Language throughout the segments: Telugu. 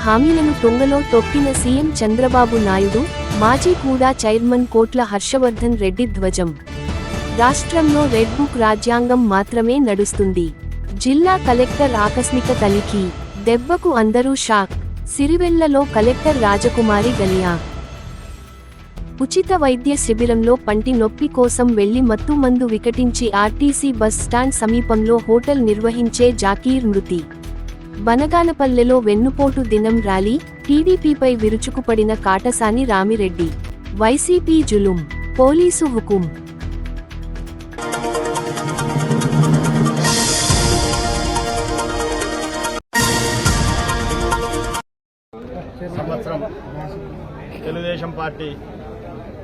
హామీలను తొంగలో తొక్కిన సీఎం చంద్రబాబు నాయుడు, మాజీ కూడా చైర్మన్ కోట్ల హర్షవర్ధన్ రెడ్డి ధ్వజం. రాష్ట్రంలో రెడ్ బుక్ రాజ్యాంగం మాత్రమే నడుస్తుంది. జిల్లా కలెక్టర్ ఆకస్మిక తనిఖీ, దెబ్బకు అందరూ షాక్. సిరివెళ్లలో కలెక్టర్ రాజకుమారి గలియా. ఉచిత వైద్య శిబిరంలో పంటి నొప్పి కోసం వెళ్లి మత్తుమందు వికటించి ఆర్టీసీ బస్ స్టాండ్ సమీపంలో హోటల్ నిర్వహించే జాకీర్ మృతి. బనగానపల్లెలో వెన్నుపోటు దినం ర్యాలీ, టీడీపీపై విరుచుకుపడిన కాటసాని రామిరెడ్డి. వైసీపీ జులుం, పోలీసు హుకుం. సంవత్సరం తెలుగుదేశం పార్టీ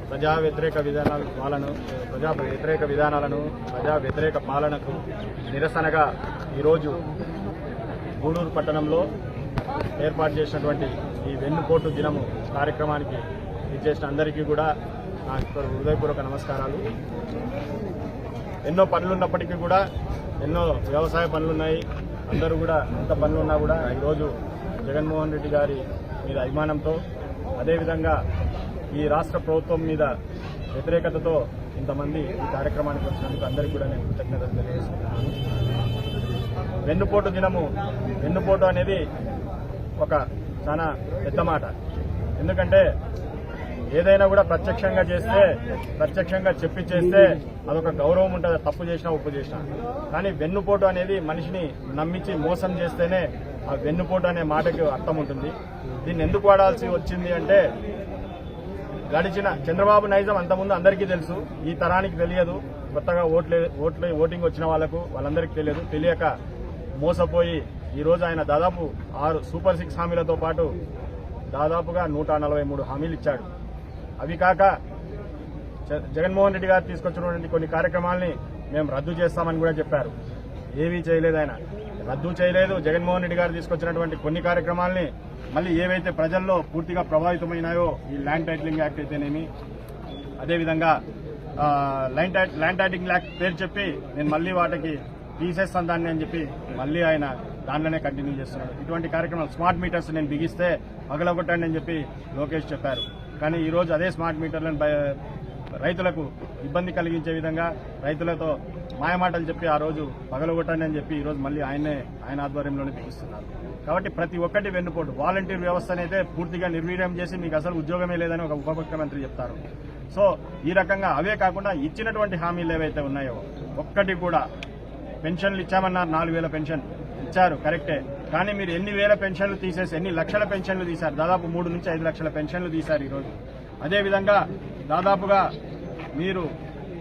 ప్రజా వ్యతిరేక విధానాలను ప్రజా వ్యతిరేక పాలనకు నిరసనగా ఈరోజు గూడూరు పట్టణంలో ఏర్పాటు చేసినటువంటి ఈ వెన్నుపోటు దినము కార్యక్రమానికి ఇచ్చేసిన అందరికీ కూడా నా హృదయపూర్వక నమస్కారాలు. ఎన్నో పనులున్నప్పటికీ కూడా, ఎన్నో వ్యవసాయ పనులున్నాయి, అందరూ కూడా ఎంత పనులున్నా కూడా ఈరోజు జగన్మోహన్ రెడ్డి గారి మీద అభిమానంతో, అదేవిధంగా ఈ రాష్ట్ర ప్రభుత్వం మీద వ్యతిరేకతతో ఇంతమంది ఈ కార్యక్రమానికి వచ్చినందుకు అందరికీ కూడా నేను కృతజ్ఞతలు తెలియజేస్తున్నాను. వెన్నుపోటు అనేది ఒక చాలా పెద్ద మాట. ఎందుకంటే ఏదైనా కూడా ప్రత్యక్షంగా చెప్పి చేస్తే అదొక గౌరవం ఉంటుంది, తప్పు చేసినా ఉప్పు చేసినా. కానీ వెన్నుపోటు అనేది మనిషిని నమ్మించి మోసం చేస్తేనే ఆ వెన్నుపోటు అనే మాటకి అర్థం ఉంటుంది. దీన్ని ఎందుకు వాడాల్సి వచ్చింది అంటే, గడిచిన చంద్రబాబు నైజం అంతకుముందు అందరికీ తెలుసు, ఈ తరానికి తెలియదు. కొత్తగా ఓటింగ్ వచ్చిన వాళ్ళందరికీ తెలియక మోసపోయి ఈరోజు ఆయన దాదాపు 6 సూపర్ 6 హామీలతో పాటు దాదాపుగా 143 హామీలు ఇచ్చాడు. అవి కాక జగన్మోహన్ రెడ్డి గారు తీసుకొచ్చినటువంటి కొన్ని కార్యక్రమాలని మేము రద్దు చేస్తామని కూడా చెప్పారు. ఏవీ చేయలేదు ఆయన, రద్దు చేయలేదు. జగన్మోహన్ రెడ్డి గారు తీసుకొచ్చినటువంటి కొన్ని కార్యక్రమాలని మళ్ళీ ఏవైతే ప్రజల్లో పూర్తిగా ప్రభావితమైనాయో, ఈ ల్యాండ్ టైటిలింగ్ యాక్ట్ అయితేనేమి, అదేవిధంగా ల్యాండ్ టైటిలింగ్ యాక్ట్ పేరు చెప్పి నేను మళ్ళీ వాటికి తీసేస్తాను దాన్ని అని చెప్పి మళ్ళీ ఆయన దాంట్లోనే కంటిన్యూ చేస్తున్నాడు. ఇటువంటి కార్యక్రమాలు, స్మార్ట్ మీటర్స్ నేను బిగిస్తే పగలగొట్టండి అని చెప్పి లోకేష్ చెప్పారు. కానీ ఈరోజు అదే స్మార్ట్ మీటర్లను రైతులకు ఇబ్బంది కలిగించే విధంగా రైతులతో మాయమాటలు చెప్పి ఆ రోజు పగలగొట్టండి అని చెప్పి ఈరోజు మళ్ళీ ఆయన ఆధ్వర్యంలోనే బిగిస్తున్నారు. కాబట్టి ప్రతి ఒక్కటి వెన్నుపోటు. వాలంటీర్ వ్యవస్థను అయితే పూర్తిగా నిర్వీర్యం చేసి మీకు అసలు ఉద్యోగమే లేదని ఒక ఉప ముఖ్యమంత్రి చెప్తారు. సో ఈ రకంగా అవే కాకుండా ఇచ్చినటువంటి హామీలు ఏవైతే ఉన్నాయో ఒక్కటి కూడా, పెన్షన్లు ఇచ్చామన్నారు, 4,000 పెన్షన్ ఇచ్చారు, కరెక్టే. కానీ మీరు ఎన్ని వేల పెన్షన్లు తీసేసి ఎన్ని లక్షల పెన్షన్లు తీశారు? దాదాపు 3 నుంచి 5 లక్షల పెన్షన్లు తీశారు ఈరోజు. అదేవిధంగా దాదాపుగా మీరు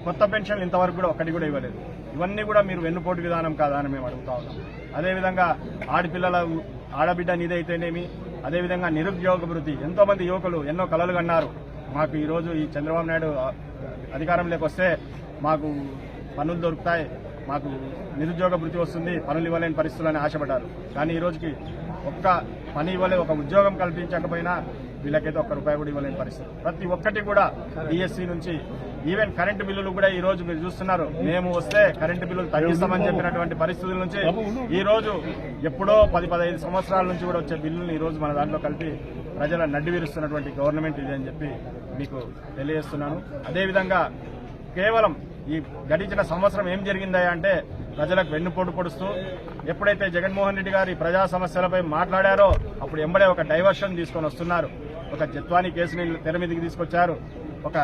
కొత్త పెన్షన్లు ఇంతవరకు కూడా ఒక్కటి కూడా ఇవ్వలేదు. ఇవన్నీ కూడా మీరు వెన్నుపోటు విధానం కాదా అని మేము అడుగుతా ఉన్నాం. అదేవిధంగా ఆడబిడ్డ నిధి అయితేనేమి, అదేవిధంగా నిరుద్యోగ భృతి. ఎంతో మంది యువకులు ఎన్నో కలలు కన్నారు, మాకు ఈరోజు ఈ చంద్రబాబు నాయుడు అధికారంలోకి వస్తే మాకు పనులు దొరుకుతాయి, మాకు నిరుద్యోగ భృతి వస్తుంది, పనులు ఇవ్వలేని పరిస్థితులని ఆశపడ్డారు. కానీ ఈ రోజుకి ఒక్క పని ఇవ్వలేదు, ఒక ఉద్యోగం కల్పించకపోయినా వీళ్ళకైతే ఒక్క రూపాయి కూడా ఇవ్వలేని పరిస్థితి. ప్రతి ఒక్కటి కూడా డిఎస్సీ నుంచి ఈవెన్ కరెంటు బిల్లులు కూడా ఈ రోజు మీరు చూస్తున్నారు, మేము వస్తే కరెంటు బిల్లులు తగ్గిస్తామని చెప్పినటువంటి పరిస్థితుల నుంచి ఈ రోజు ఎప్పుడో 10-15 సంవత్సరాల నుంచి కూడా వచ్చే బిల్లులను ఈ రోజు మన దాంట్లో కలిపి ప్రజల నడ్డి విరుస్తున్నటువంటి గవర్నమెంట్ ఇది అని చెప్పి మీకు తెలియజేస్తున్నాను. అదేవిధంగా కేవలం ఈ గడిచిన సంవత్సరం ఏం జరిగిందా అంటే, ప్రజలకు వెన్నుపోటు పొడుస్తూ ఎప్పుడైతే జగన్మోహన్ రెడ్డి గారు ప్రజా సమస్యలపై మాట్లాడారో అప్పుడు ఎంబడే ఒక డైవర్షన్ తీసుకొని వస్తున్నారు. ఒక జత్వానీ కేసుని తెర మీదకి తీసుకొచ్చారు, ఒక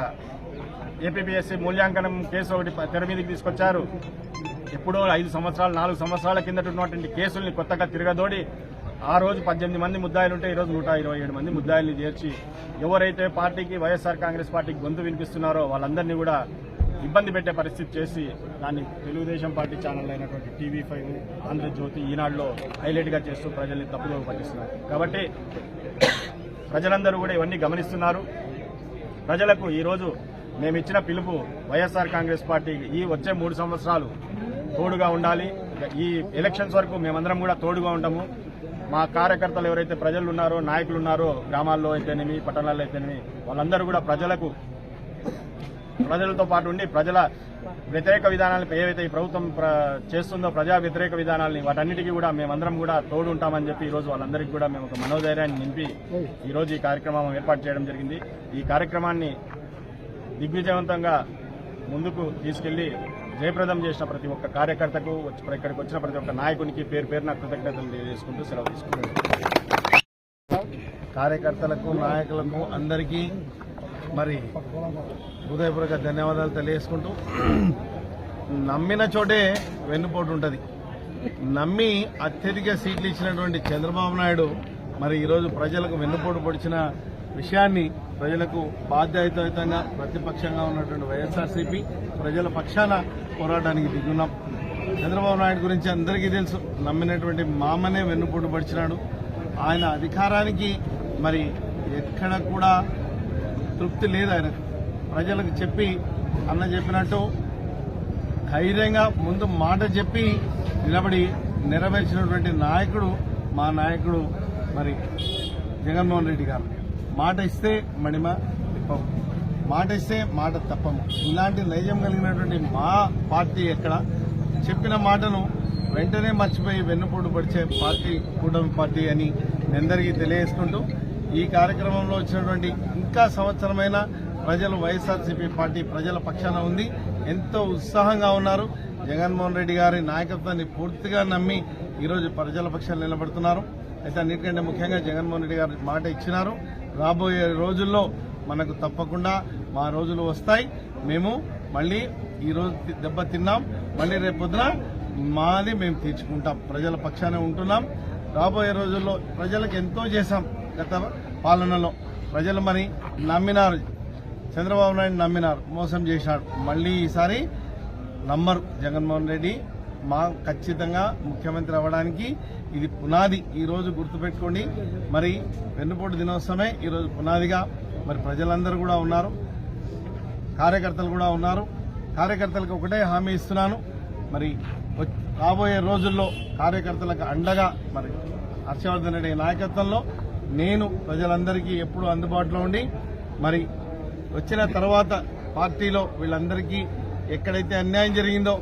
ఏపీపీఎస్సీ మూల్యాంకనం కేసు ఒకటి తెర మీదకి తీసుకొచ్చారు. ఎప్పుడో 5 సంవత్సరాలు 4 సంవత్సరాల కిందట ఉన్నటువంటి కేసుల్ని కొత్తగా తిరగదోడి ఆ రోజు 18 మంది ముద్దాయిలు ఉంటే ఈరోజు 127 మంది ముద్దాయిల్ని చేర్చి ఎవరైతే పార్టీకి వైఎస్ఆర్ కాంగ్రెస్ పార్టీకి గొంతు వినిపిస్తున్నారో వాళ్ళందరినీ కూడా ఇబ్బంది పెట్టే పరిస్థితి చేసి దాన్ని తెలుగుదేశం పార్టీ ఛానల్ అయినటువంటి TV5, ఆంధ్రజ్యోతి, ఈనాడులో హైలైట్గా చేస్తూ ప్రజల్ని తప్పుదో పట్టిస్తున్నారు. కాబట్టి ప్రజలందరూ కూడా ఇవన్నీ గమనిస్తున్నారు. ప్రజలకు ఈరోజు మేము ఇచ్చిన పిలుపు, వైఎస్ఆర్ కాంగ్రెస్ పార్టీకి ఈ వచ్చే 3 సంవత్సరాలు తోడుగా ఉండాలి. ఈ ఎలక్షన్స్ వరకు మేమందరం కూడా తోడుగా ఉంటాము. మా కార్యకర్తలు ఎవరైతే ప్రజలు ఉన్నారో, నాయకులు ఉన్నారో, గ్రామాల్లో అయితేనేమి, పట్టణాల్లో అయితేనేమి, వాళ్ళందరూ కూడా ప్రజలకు ప్రజలతో పాటు ఉండి ప్రజల వ్యతిరేక విధానాలను ఏవైతే ఈ ప్రభుత్వం చేస్తుందో ప్రజా వ్యతిరేక విధానాలని వాటన్నిటికీ కూడా మేమందరం కూడా తోడు ఉంటామని చెప్పి ఈరోజు వాళ్ళందరికీ కూడా మేము ఒక మనోధైర్యాన్ని నింపి ఈరోజు ఈ కార్యక్రమం ఏర్పాటు చేయడం జరిగింది. ఈ కార్యక్రమాన్ని దిగ్విజయవంతంగా ముందుకు తీసుకెళ్లి జయప్రదం చేసిన ప్రతి ఒక్క కార్యకర్తకు ఇక్కడికి వచ్చిన ప్రతి ఒక్క నాయకునికి పేరు పేరున కృతజ్ఞతలు తెలియజేసుకుంటూ సెలవు తీసుకుంటున్నాను. కార్యకర్తలకు నాయకులకు అందరికీ మరి హృదయపూర్వక ధన్యవాదాలు తెలియజేసుకుంటూ నమ్మిన చోటే వెన్నుపోటు ఉంటుంది. నమ్మి అత్యధిక సీట్లు ఇచ్చినటువంటి చంద్రబాబు నాయుడు మరి ఈరోజు ప్రజలకు వెన్నుపోటు పొడిచిన విషయాన్ని ప్రజలకు బాధ్యతాయుతంగా ప్రతిపక్షంగా ఉన్నటువంటి వైఎస్ఆర్సీపీ ప్రజల పక్షాన పోరాటానికి దిగున్నాం. చంద్రబాబు నాయుడు గురించి అందరికీ తెలుసు. నమ్మినటువంటి మామనే వెన్నుపోటు పడిచినాడు. ఆయన అధికారానికి మరి ఎక్కడ కూడా తృప్తి లేదు. ఆయన ప్రజలకు చెప్పి అన్న చెప్పినట్టు ధైర్యంగా ముందు మాట చెప్పి నిలబడి నెరవేర్చినటువంటి నాయకుడు మా నాయకుడు మరి జగన్మోహన్ రెడ్డి గారు. మాట ఇస్తే మడిమ తిప్పము, మాట ఇస్తే మాట తప్పము. ఇలాంటి నైజం కలిగినటువంటి మా పార్టీ ఎక్కడ చెప్పిన మాటను వెంటనే మర్చిపోయి వెన్నుపోటు పడిచే పార్టీ కూటమి పార్టీ అని అందరికీ తెలియజేసుకుంటూ ఈ కార్యక్రమంలో వచ్చినటువంటి ఇంకా సంవత్సరమైన ప్రజలు వైఎస్ఆర్సీపీ పార్టీ ప్రజల పక్షాన ఉంది. ఎంతో ఉత్సాహంగా ఉన్నారు. జగన్మోహన్ రెడ్డి గారి నాయకత్వాన్ని పూర్తిగా నమ్మి ఈరోజు ప్రజల పక్షాన నిలబడుతున్నారు. అయితే అన్నిటికంటే ముఖ్యంగా జగన్మోహన్ రెడ్డి గారు మాట ఇచ్చినారు. రాబోయే రోజుల్లో మనకు తప్పకుండా మా రోజులు వస్తాయి. మేము మళ్ళీ ఈరోజు దెబ్బ తిన్నాం, మళ్ళీ రేపొద్దున మాది మేము తీర్చుకుంటాం. ప్రజల పక్షానే ఉంటున్నాం. రాబోయే రోజుల్లో ప్రజలకు ఎంతో చేశాం. గత పాలనలో ప్రజలు మరి నమ్మినారు, చంద్రబాబు నాయుడు నమ్మినారు, మోసం చేశాడు. మళ్ళీ ఈసారి నమ్మరు జగన్మోహన్ రెడ్డి. మా ఖచ్చితంగా ముఖ్యమంత్రి అవ్వడానికి ఇది పునాది. ఈరోజు గుర్తుపెట్టుకోండి. మరి వెన్నుపోటు దినోత్సవమే ఈరోజు పునాదిగా మరి ప్రజలందరూ కూడా ఉన్నారు, కార్యకర్తలు కూడా ఉన్నారు. కార్యకర్తలకు ఒకటే హామీ ఇస్తున్నాను. మరి రాబోయే రోజుల్లో కార్యకర్తలకు అండగా మరి హర్షవర్ధన్ రెడ్డి నాయకత్వంలో నేను ప్రజలందరికీ ఎప్పుడూ అందుబాటులో ఉండి మరి వచ్చిన తర్వాత పార్టీలో వీళ్ళందరికీ ఎక్కడైతే అన్యాయం జరిగిందో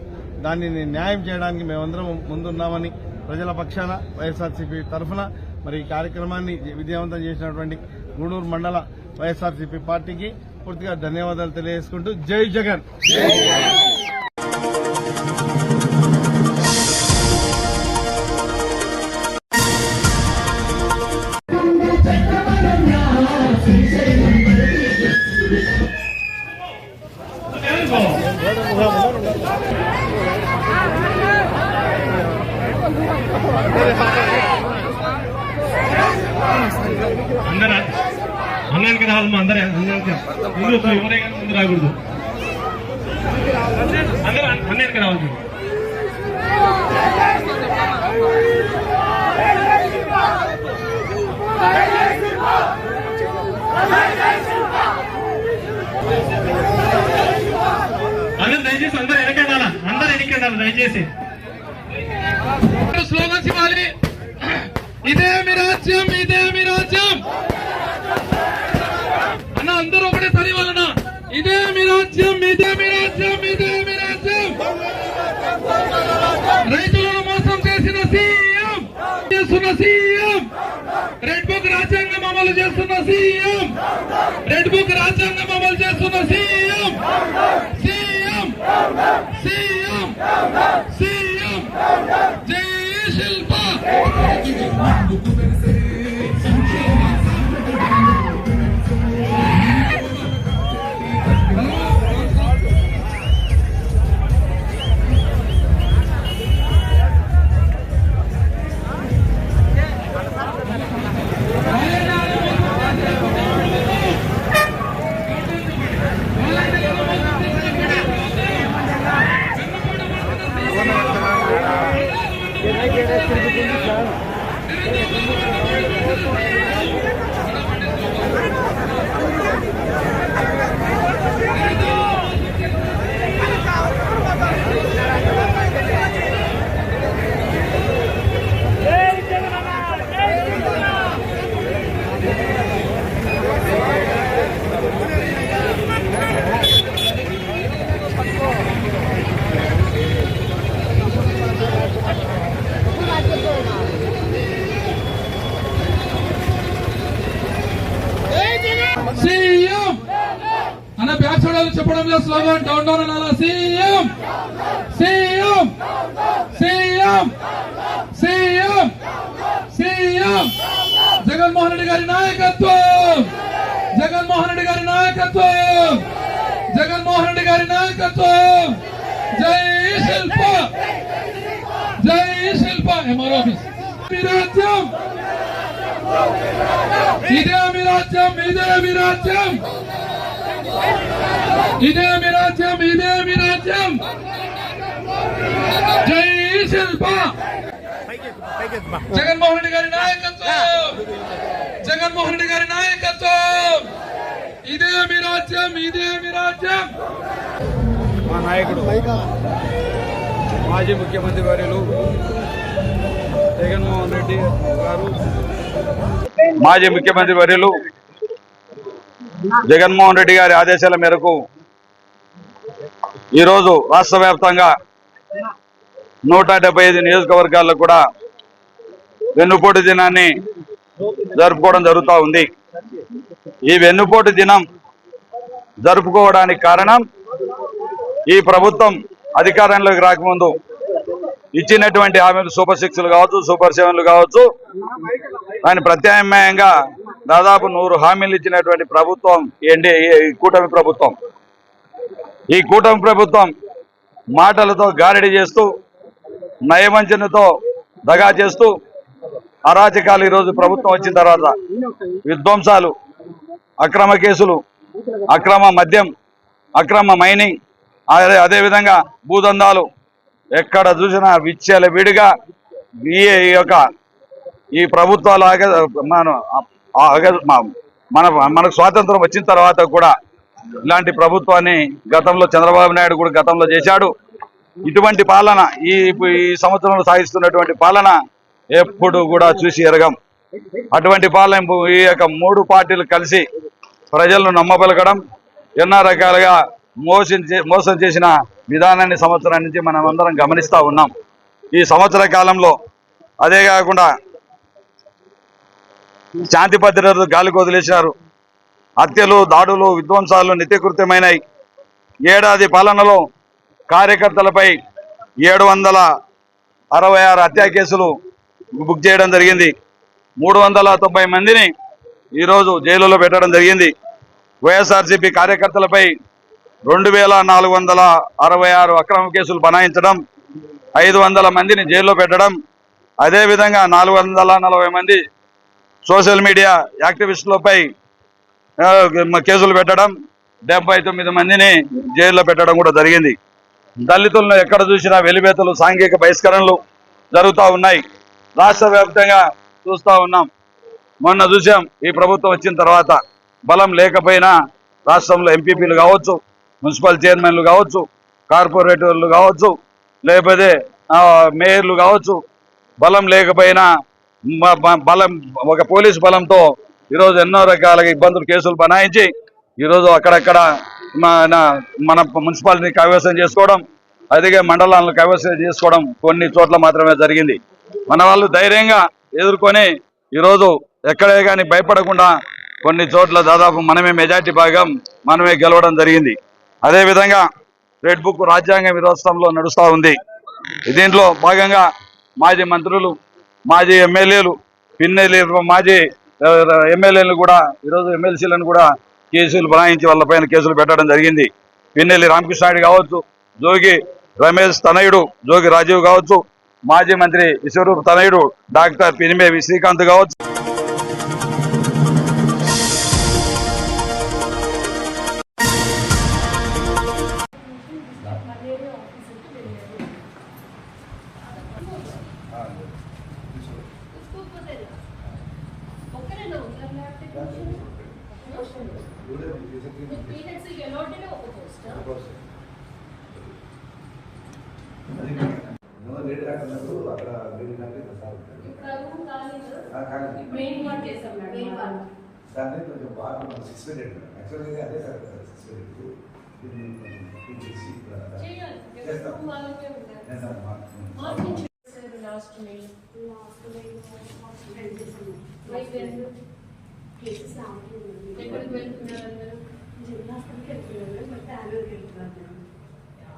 దాన్ని న్యాయం చేయడానికి మేమందరం ముందున్నామని ప్రజల పక్షాన వైఎస్ఆర్సీపీ తరఫున మరి ఈ కార్యక్రమాన్ని విజయవంతం చేసినటువంటి గూడూరు మండల వైఎస్ఆర్సీపీ పార్టీకి పూర్తిగా ధన్యవాదాలు తెలియజేసుకుంటూ జై జగన్. అన్నానికి రావాలమ్మా. అందరూ ఎవరే కానీ ముందు రాకూడదు. అందరూ అన్నానికి రావాలి. అందరూ దయచేసి అందరూ వెనకెళ్ళాలా, అందరూ వెనకెళ్ళాలి దయచేసి. స్లోగన్స్ ఇవ్వాలి. ఇదే మీ రాజ్యం, ఇదే మీ రాజ్యం అన్న. అందరూ ఒకటే సరి వాళ్ళన. ఇదే మీ రాజ్యం, ఇదే మీ రాజ్యం, ఇదే మీ రాజ్యం. రైతులను మోసం చేసిన సీఎం, చేస్తున్న సీఎం, రెడ్ బుక్ రాజ్యాంగం అమలు చేస్తున్న సీఎం, రెడ్ బుక్ రాజ్యాంగం అమలు చేస్తున్న సీఎం, సీఎం, సీఎం, సీఎం. జై శిల్ప. తిరుగుతుంది మాట్లాడాలి చెప్పడం లేదు. స్లోగన్ డౌన్ డౌన్ అనాలా. CM CM CM CM CM Jaganmohan Reddy గారి నాయకత్వం, జగన్మోహన్ రెడ్డి గారి నాయకత్వం, జగన్మోహన్ రెడ్డి గారి నాయకత్వం. జై శిల్ప, జై శిల్ప. ఎంఆర్ ఆఫీస్ మీ రాజ్యం, ఇదే మీ రాజ్యం, ఇదే మీ రాజ్యం, ఇదే మీ రాజ్యం, ఇదే మీ రాజ్యం. జై శిల్ప. జగన్మోహన్ రెడ్డి గారి నాయకత్వం, జగన్మోహన్ రెడ్డి గారి నాయకత్వం. ఇదే మీ రాజ్యం, ఇదే మీ రాజ్యం. మా నాయకుడు మాజీ ముఖ్యమంత్రి వర్యులు జగన్మోహన్ రెడ్డి గారు, మాజీ ముఖ్యమంత్రి వర్యులు జగన్మోహన్ రెడ్డి గారి ఆదేశాల మేరకు ఈరోజు రాష్ట్ర వ్యాప్తంగా 175 నియోజకవర్గాల్లో కూడా వెన్నుపోటు దినాన్ని జరుపుకోవడం జరుగుతూ ఉంది. ఈ వెన్నుపోటు దినం జరుపుకోవడానికి కారణం ఈ ప్రభుత్వం అధికారంలోకి రాకముందు ఇచ్చినటువంటి హామీలు సూపర్ 6లు కావచ్చు, సూపర్ 7లు కావచ్చు, దాని ప్రత్యామ్నాయంగా దాదాపు 100 హామీలు ఇచ్చినటువంటి ప్రభుత్వం ఈ కూటమి ప్రభుత్వం. ఈ కూటమి ప్రభుత్వం మాటలతో గారడి చేస్తూ, నయవంచనతో దగా చేస్తూ అరాచకాలు ఈరోజు ప్రభుత్వం వచ్చిన తర్వాత విధ్వంసాలు, అక్రమ కేసులు, అక్రమ మద్యం, అక్రమ మైనింగ్, అదేవిధంగా భూదందాలు ఎక్కడ చూసినా విచ్చల విడిగా ఈ ప్రభుత్వాలు మనకు స్వాతంత్రం వచ్చిన తర్వాత కూడా ఇలాంటి ప్రభుత్వాన్ని గతంలో చంద్రబాబు నాయుడు కూడా గతంలో చేశాడు. ఇటువంటి పాలన ఈ సంవత్సరంలో సాగిస్తున్నటువంటి పాలన ఎప్పుడు కూడా చూసి ఎరగం. అటువంటి పాలన ఈ 3 పార్టీలు కలిసి ప్రజలను నమ్మబలగడం, ఎన్నో రకాలుగా మోసం చేసిన విధానాన్ని సంవత్సరం నుంచి మనం అందరం గమనిస్తూ ఉన్నాం. ఈ సంవత్సర కాలంలో అదే కాకుండా శాంతి భద్రతలు గాలికి వదిలేశారు. హత్యలు, దాడులు, విధ్వంసాలు నిత్యకృత్యమైనాయి. ఏడాది పాలనలో కార్యకర్తలపై 766 హత్యా కేసులు బుక్ చేయడం జరిగింది. 390 మందిని ఈరోజు జైలులో పెట్టడం జరిగింది. వైఎస్ఆర్సీపీ కార్యకర్తలపై 2466 అక్రమ కేసులు బనాయించడం, 500 మందిని జైల్లో పెట్టడం, అదేవిధంగా 440 మంది సోషల్ మీడియా యాక్టివిస్టులపై కేసులు పెట్టడం, 79 మందిని జైల్లో పెట్టడం కూడా జరిగింది. దళితులను ఎక్కడ చూసినా వెలివేతలు, సాంఘిక బహిష్కరణలు జరుగుతూ ఉన్నాయి. రాష్ట్ర వ్యాప్తంగా చూస్తూ ఉన్నాం. మొన్న చూసాం, ఈ ప్రభుత్వం వచ్చిన తర్వాత బలం లేకపోయినా రాష్ట్రంలో ఎంపీపీలు కావచ్చు, మున్సిపల్ చైర్మన్లు కావచ్చు, కార్పొరేటర్లు కావచ్చు, లేకపోతే మేయర్లు కావచ్చు, బలం లేకపోయినా బలం ఒక పోలీసు బలంతో ఈరోజు ఎన్నో రకాలుగా ఇబ్బందులు, కేసులు బనాయించి ఈరోజు అక్కడక్కడ మన మున్సిపాలిటీని కైవసం చేసుకోవడం, అదిగే మండలాలను కైవసం చేసుకోవడం కొన్ని చోట్ల మాత్రమే జరిగింది. మన వాళ్ళు ధైర్యంగా ఎదుర్కొని ఈరోజు ఎక్కడే కానీ భయపడకుండా కొన్ని చోట్ల దాదాపు మనమే మెజార్టీ భాగం మనమే గెలవడం జరిగింది. అదేవిధంగా రెడ్ బుక్ రాజ్యాంగ విరోధంలో నడుస్తూ ఉంది. దీంట్లో భాగంగా మాజీ మంత్రులు, మాజీ ఎమ్మెల్యేలు, మాజీ ఎమ్మెల్యేలు కూడా ఈరోజు ఎమ్మెల్సీలను కూడా కేసులు బనాయించి వాళ్ళపైన కేసులు పెట్టడం జరిగింది. పిన్నెల్లి రామకృష్ణారెడ్డి కావచ్చు, జోగి రమేష్ తనయుడు జోగి రాజీవ్ కావచ్చు, మాజీ మంత్రి విశ్వరూప్ తనయుడు డాక్టర్ పినిమేవి శ్రీకాంత్ కావచ్చు. దాన్ని కొంచెం బాగా సస్పెండెడ్ యాక్చువల్గా అదే సార్ సస్పెండెడ్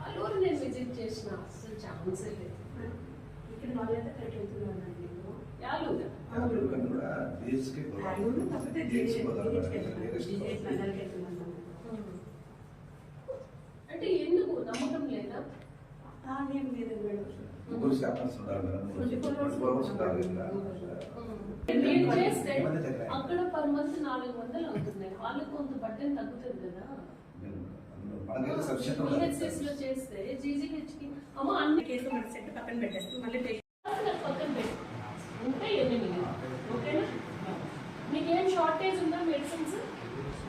ఆలూరు నేను విజిట్ చేసిన అసలు ఛాన్స్ లేదు. ఇక్కడ వాళ్ళంతా కరెక్ట్ వెళ్తున్నానండి. ఆలూరు కూడా దేశకి అంటే ఎందుకు నమ్మకం లేదా? ముగ్గురు శాపర్స్ ఉన్నారు మీరు చేస్తే అక్కడ పర్ మంత్ 400 అవుతున్నాయి. వాళ్ళకు కొంత బట్టన్ తగ్గుతుంది కదా. PHCs లో చేస్తే GGH కి అమ్మ అన్ని కేసులు మన సెట్ పక్కన పెట్టేస్తాం. మళ్ళీ పక్కన పెట్టి ఉంటే 8. ఓకేనా? మీకేం షార్టేజ్ ఉందా మెడిసిన్స్?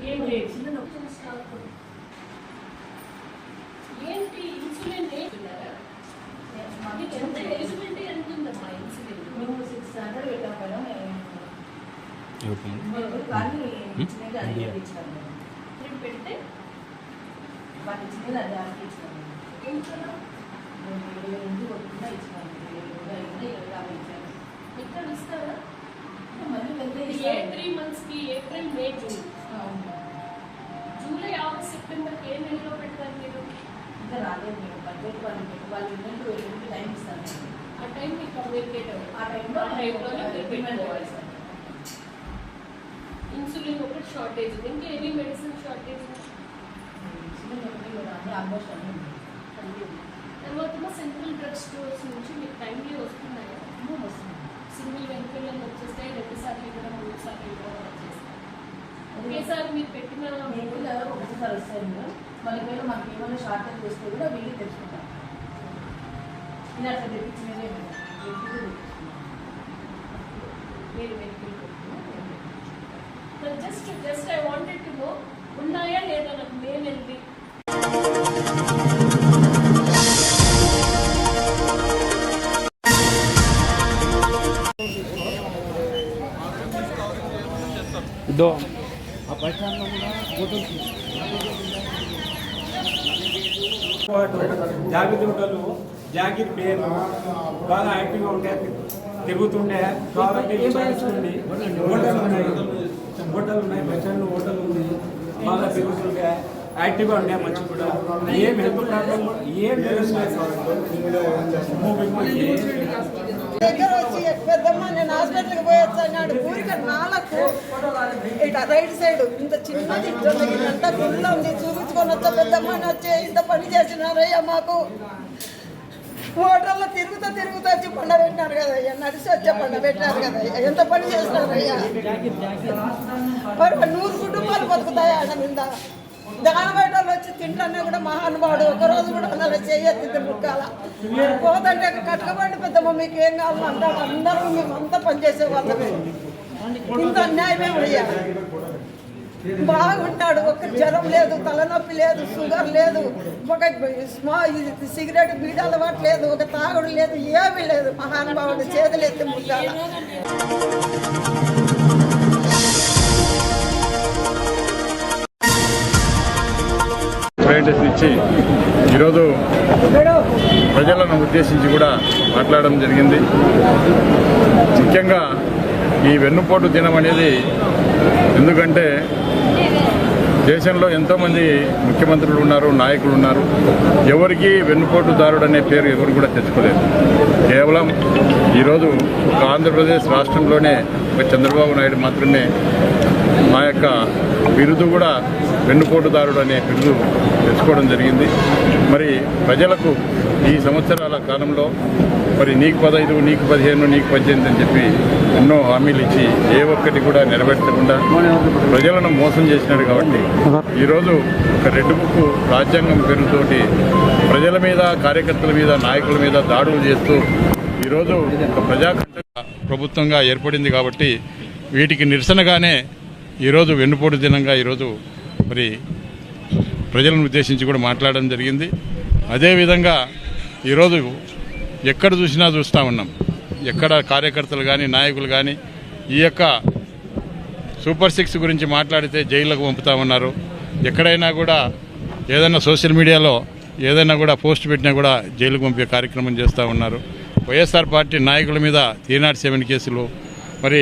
ఏం లేదు. ఏంటి ఇన్సులిన్ వేస్తున్నారా? మీకు ఎంత ఎలిజిబిలిటీ ఎంత ఉందమ్మా ఇన్సులిన్? 600 పెట్టాం కానీ పెడితే వాళ్ళు ఇచ్చినది అది ఆడికి ఇచ్చినాము. ఇక్కడ ఇస్తారా? మళ్ళీ వెళ్తే 3 months కి April May June July August సెప్టెంబర్కి ఏ నెలలో పెడతారు మీరు? ఇంకా రాలేదు. మేము బడ్జెట్ వాళ్ళు ఉన్నట్టు టైం ఇస్తాను. ఆ టైం మీకు కమ్యూనికేట్ అవ్వాలి. ఆ టైంలోనే మీరు పెట్టుకోవాలి. ఇన్సులిన్ ఒకటి షార్టేజ్, ఇంకా ఎనీ మెడిసిన్ షార్టేజ్? ఆల్మోస్ట్ అన్నీ తర్వాత సెంట్రల్ డ్రగ్ స్టోర్స్ నుంచి మీకు టైంలీ వస్తున్నాయా? వస్తున్నాయి. సింగిల్ వెహికల్ వచ్చేస్తాయి, 2 సార్లు ఇవ్వడం, 3 సార్లు ఇవ్వడం వచ్చేస్తాయి. ఒకేసారి మీరు పెట్టిన వెహికల్ ఒకసారి వస్తాయి. మళ్ళీ మాకు ఏమైనా షార్టేజ్ వస్తే కూడా వీళ్ళు తెచ్చుకుంటాం. ఇది అట్లా తెప్పించినదే మీరు vehicle just I wanted to know ఉన్నాయా లేదా నాకు మెయిల్ వెళ్ళి. జాగ్రత్త ఉంటారు. జాగిర్ పేరు బాగా యాక్టివ్గా ఉంటే తిరుగుతుండే కాబట్టి చూడండి. హోటల్ ఉన్నాయి, బస్ స్టాండ్ హోటల్ ఉంది. బాగా తిరుగుతుంటే యాక్టివ్గా ఉండే మంచి కూడా ఏం హెల్ప్ ప్రాబ్లం ఏం దగ్గర వచ్చి పెద్దమ్మ నేను హాస్పిటల్కి పోయొచ్చు అన్నాడు. ఊరికి 4 ఇట్లా రైట్ సైడ్ ఇంత చిన్నది ఇంత గుండె ఉంది చూపించుకొని వచ్చా పెద్దమ్మ వచ్చి ఇంత పని చేసినారయ్యా మాకు. హోటల్లో తిరుగుతా వచ్చి పండ పెట్టినారు కదయ్యా, నడిచి వచ్చే పండ పెట్టినారు కదయ్యా. ఎంత పని చేసినారయ్యా. 100 కుటుంబాలు బతుకుతాయి ఆడ మీద. దానబయటలు వచ్చి తింటానే కూడా మహానుభావుడు ఒకరోజు కూడా అలా చేయెత్తి ముక్కాల పోదంటే కట్టుకబండి పెద్దమ్మ మీకు ఏం కావాలి అంటాడు. అందరూ మేమంతా పనిచేసే వాళ్ళమే. ఇంత అన్యాయమే అయ్యా. బాగుంటాడు, ఒక జ్వరం లేదు, తలనొప్పి లేదు, షుగర్ లేదు, ఒక సిగరెట్ బీడ అలవాటు లేదు, ఒక తాగుడు లేదు, ఏమీ లేదు. మహానుభావుడు చేతులెత్తి ముక్కాల. ప్రైవేటైజేషన్ ఇచ్చి ఈరోజు ప్రజలను ఉద్దేశించి కూడా మాట్లాడడం జరిగింది. ముఖ్యంగా ఈ వెన్నుపోటు దినం అనేది ఎందుకంటే దేశంలో ఎంతోమంది ముఖ్యమంత్రులు ఉన్నారు, నాయకులు ఉన్నారు. ఎవరికి వెన్నుపోటుదారుడు అనే పేరు ఎవరు కూడా తెచ్చుకోలేదు. కేవలం ఈరోజు ఒక ఆంధ్రప్రదేశ్ రాష్ట్రంలోనే ఒక చంద్రబాబు నాయుడు మాత్రమే మా యొక్క బిరుదు కూడా వెన్నుపోటుదారుడు అనే బిరుదు తెచ్చుకోవడం జరిగింది. మరి ప్రజలకు ఈ సంవత్సరాల కాలంలో మరి నీకు 15, నీకు 15, నీకు 18 అని చెప్పి ఎన్నో హామీలు ఇచ్చి ఏ ఒక్కటి కూడా నెరవేర్చకుండా ప్రజలను మోసం చేసినారు. కాబట్టి ఈరోజు ఒక రెడ్ బుక్ రాజ్యాంగం పేరుతోటి ప్రజల మీద, కార్యకర్తల మీద, నాయకుల మీద దాడులు చేస్తూ ఈరోజు ఒక ప్రజాకంటక ప్రభుత్వంగా ఏర్పడింది. కాబట్టి వీటికి నిరసనగానే ఈరోజు వెన్నుపోటు దినంగా ఈరోజు మరి ప్రజలను ఉద్దేశించి కూడా మాట్లాడడం జరిగింది. అదేవిధంగా ఈరోజు ఎక్కడ చూసినా చూస్తూ ఉన్నాం. ఎక్కడ కార్యకర్తలు కానీ, నాయకులు కానీ ఈ యొక్క సూపర్ 6 గురించి మాట్లాడితే జైళ్ళకు పంపుతా ఉన్నారు. ఎక్కడైనా కూడా ఏదైనా సోషల్ మీడియాలో ఏదైనా కూడా పోస్ట్ పెట్టినా కూడా జైలుకు పంపే కార్యక్రమం చేస్తూ ఉన్నారు. వైఎస్ఆర్ పార్టీ నాయకుల మీద 307 కేసులు, మరి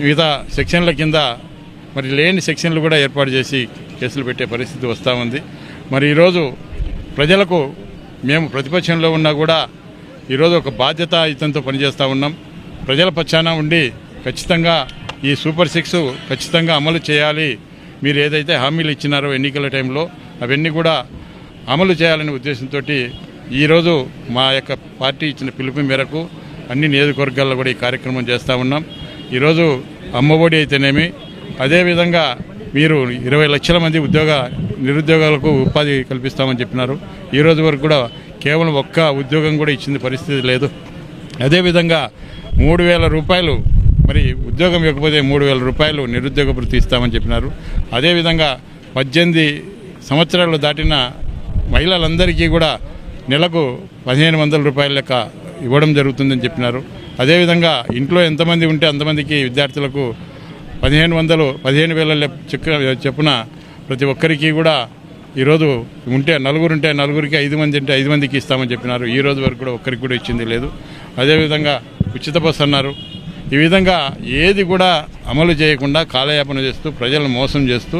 వివిధ సెక్షన్ల కింద మరి లేని సెక్షన్లు కూడా ఏర్పాటు చేసి కేసులు పెట్టే పరిస్థితి వస్తూ ఉంది. మరి ఈరోజు ప్రజలకు మేము ప్రతిపక్షంలో ఉన్నా కూడా ఈరోజు ఒక బాధ్యతాయుతంతో పనిచేస్తూ ఉన్నాం. ప్రజల పక్షాన ఉండి ఖచ్చితంగా ఈ సూపర్ 6 ఖచ్చితంగా అమలు చేయాలి. మీరు ఏదైతే హామీలు ఇచ్చినారో ఎన్నికల టైంలో అవన్నీ కూడా అమలు చేయాలనే ఉద్దేశంతో ఈరోజు మా యొక్క పార్టీ ఇచ్చిన పిలుపు మేరకు అన్ని నియోజకవర్గాల్లో కూడా ఈ కార్యక్రమం చేస్తూ ఉన్నాం. ఈరోజు అమ్మఒడి అయితేనేమి, అదేవిధంగా మీరు 20 లక్షల మంది నిరుద్యోగాలకు ఉపాధి కల్పిస్తామని చెప్పినారు. ఈరోజు వరకు కూడా కేవలం ఒక్క ఉద్యోగం కూడా ఇచ్చిన పరిస్థితి లేదు. అదేవిధంగా 3,000 రూపాయలు, మరి ఉద్యోగం ఇవ్వకపోతే 3,000 రూపాయలు నిరుద్యోగ భృతి ఇస్తామని చెప్పినారు. అదేవిధంగా 18 సంవత్సరాలు దాటిన మహిళలందరికీ కూడా నెలకు 1,500 రూపాయల లెక్క ఇవ్వడం జరుగుతుందని చెప్పినారు. అదేవిధంగా ఇంట్లో ఎంతమంది ఉంటే అంతమందికి విద్యార్థులకు 15,000 చెప్పున ప్రతి ఒక్కరికి కూడా ఈరోజు నలుగురుంటే నలుగురికి 5 మంది ఉంటే 5 మందికి ఇస్తామని చెప్పినారు. ఈ రోజు వరకు కూడా ఒక్కరికి కూడా ఇచ్చింది లేదు. అదేవిధంగా ఉచిత బస్సు అన్నారు. ఈ విధంగా ఏది కూడా అమలు చేయకుండా కాలయాపన చేస్తూ ప్రజలను మోసం చేస్తూ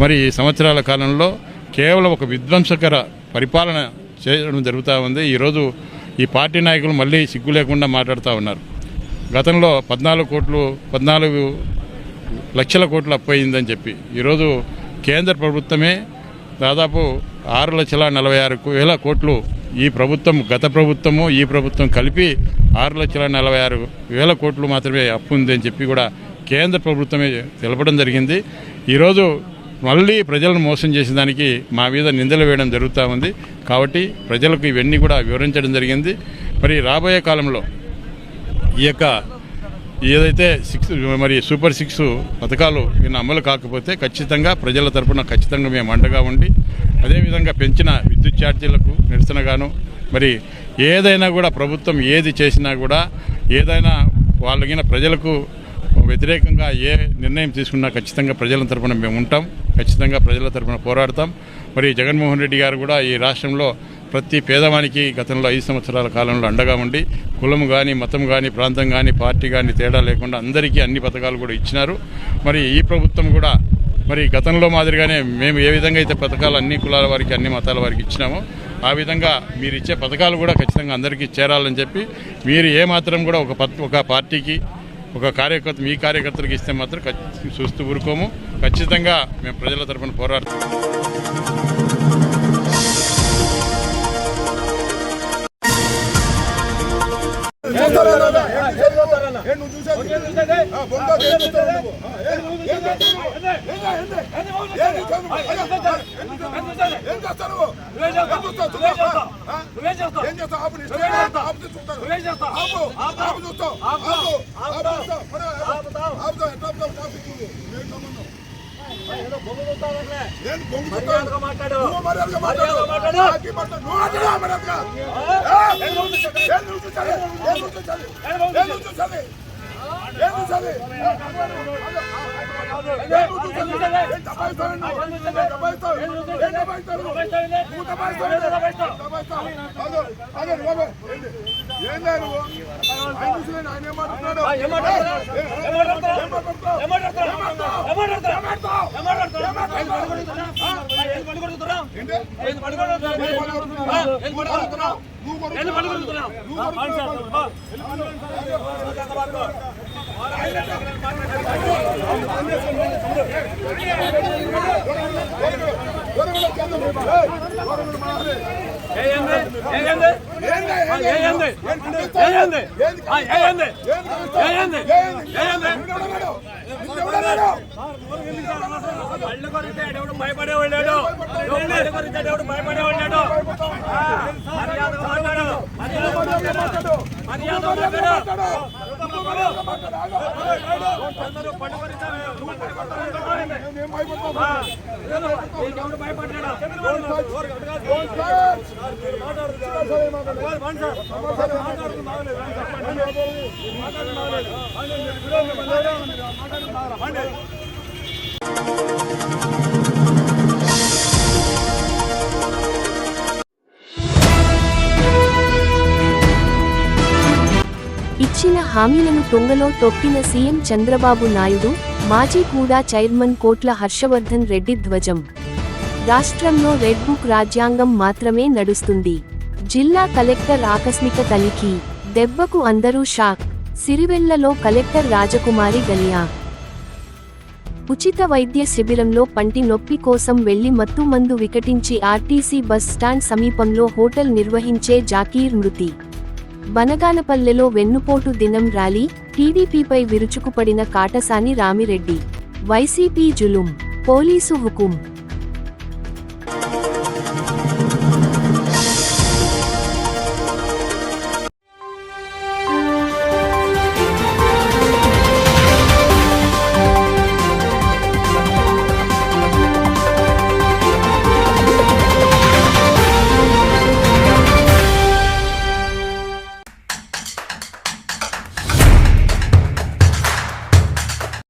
మరి ఈ సంవత్సరాల కాలంలో కేవలం ఒక విధ్వంసకర పరిపాలన చేయడం జరుగుతూ ఉంది. ఈరోజు ఈ పార్టీ నాయకులు మళ్ళీ సిగ్గు లేకుండా మాట్లాడుతూ ఉన్నారు. గతంలో 14 లక్షల కోట్లు అప్పు అయిందని చెప్పి ఈరోజు కేంద్ర ప్రభుత్వమే దాదాపు 6,46,000 కోట్లు ఈ ప్రభుత్వం, గత ప్రభుత్వము ఈ ప్రభుత్వం కలిపి 6,46,000 కోట్లు మాత్రమే అప్పు ఉందని చెప్పి కూడా కేంద్ర ప్రభుత్వమే తెలపడం జరిగింది. ఈరోజు మళ్ళీ ప్రజలను మోసం చేసిన దానికి మా మీద నిందలు వేయడం జరుగుతూ ఉంది. కాబట్టి ప్రజలకు ఇవన్నీ కూడా వివరించడం జరిగింది. మరి రాబోయే కాలంలో ఈ యొక్క ఏదైతే సూపర్ 6 పథకాలు అమలు కాకపోతే ఖచ్చితంగా ప్రజల తరఫున ఖచ్చితంగా మేము అండగా ఉండి, అదేవిధంగా పెంచిన విద్యుత్ ఛార్జీలకు నిరసనగాను మరి ఏదైనా కూడా ప్రభుత్వం ఏది చేసినా కూడా ఏదైనా వాళ్ళకిన ప్రజలకు వ్యతిరేకంగా ఏ నిర్ణయం తీసుకున్నా ఖచ్చితంగా ప్రజల తరఫున మేము ఉంటాం. ఖచ్చితంగా ప్రజల తరఫున పోరాడతాం. మరి జగన్మోహన్ రెడ్డి గారు కూడా ఈ రాష్ట్రంలో ప్రతి పేదవానికి గతంలో 5 సంవత్సరాల కాలంలో అండగా ఉండి కులం కానీ, మతం కానీ, ప్రాంతం కానీ, పార్టీ కానీ తేడా లేకుండా అందరికీ అన్ని పథకాలు కూడా ఇచ్చినారు. మరి ఈ ప్రభుత్వం కూడా మరి గతంలో మాదిరిగానే మేము ఏ విధంగా అయితే పథకాలు అన్ని కులాల వారికి, అన్ని మతాల వారికి ఇచ్చినామో ఆ విధంగా మీరు ఇచ్చే పథకాలు కూడా ఖచ్చితంగా అందరికీ చేరాలని చెప్పి, మీరు ఏమాత్రం కూడా ఒక పార్టీకి ఒక కార్యకర్త మీ కార్యకర్తలకు ఇస్తే మాత్రం చూస్తూ ఊరుకోము. ఖచ్చితంగా మేము ప్రజల తరఫున పోరాడతాం. ఇచ్చిన హామీలను తుంగలో తొక్కిన సీఎం చంద్రబాబు నాయుడు, మాజీ కూడా చైర్మన్ కోట్ల హర్షవర్ధన్ రెడ్డి ధ్వజం. రాష్ట్రంలో రెడ్ బుక్ రాజ్యాంగం మాత్రమే నడుస్తుంది. జిల్లా కలెక్టర్ ఆకస్మిక తనిఖీ, దెబ్బకు అందరూ షాక్. సిరివెళ్లలో కలెక్టర్ రాజకుమారి గలియా. ఉచిత వైద్య శిబిరంలో పంటి నొప్పి కోసం వెళ్లి మత్తుమందు వికటించి ఆర్టీసీ బస్ స్టాండ్ సమీపంలో హోటల్ నిర్వహించే జాకీర్ మృతి. బనగానపల్లెలో వెన్నుపోటు దినం ర్యాలీ, టీడీపీపై విరుచుకుపడిన కాటసాని రామిరెడ్డి. వైసీపీ జులుం, పోలీసు హుకుం.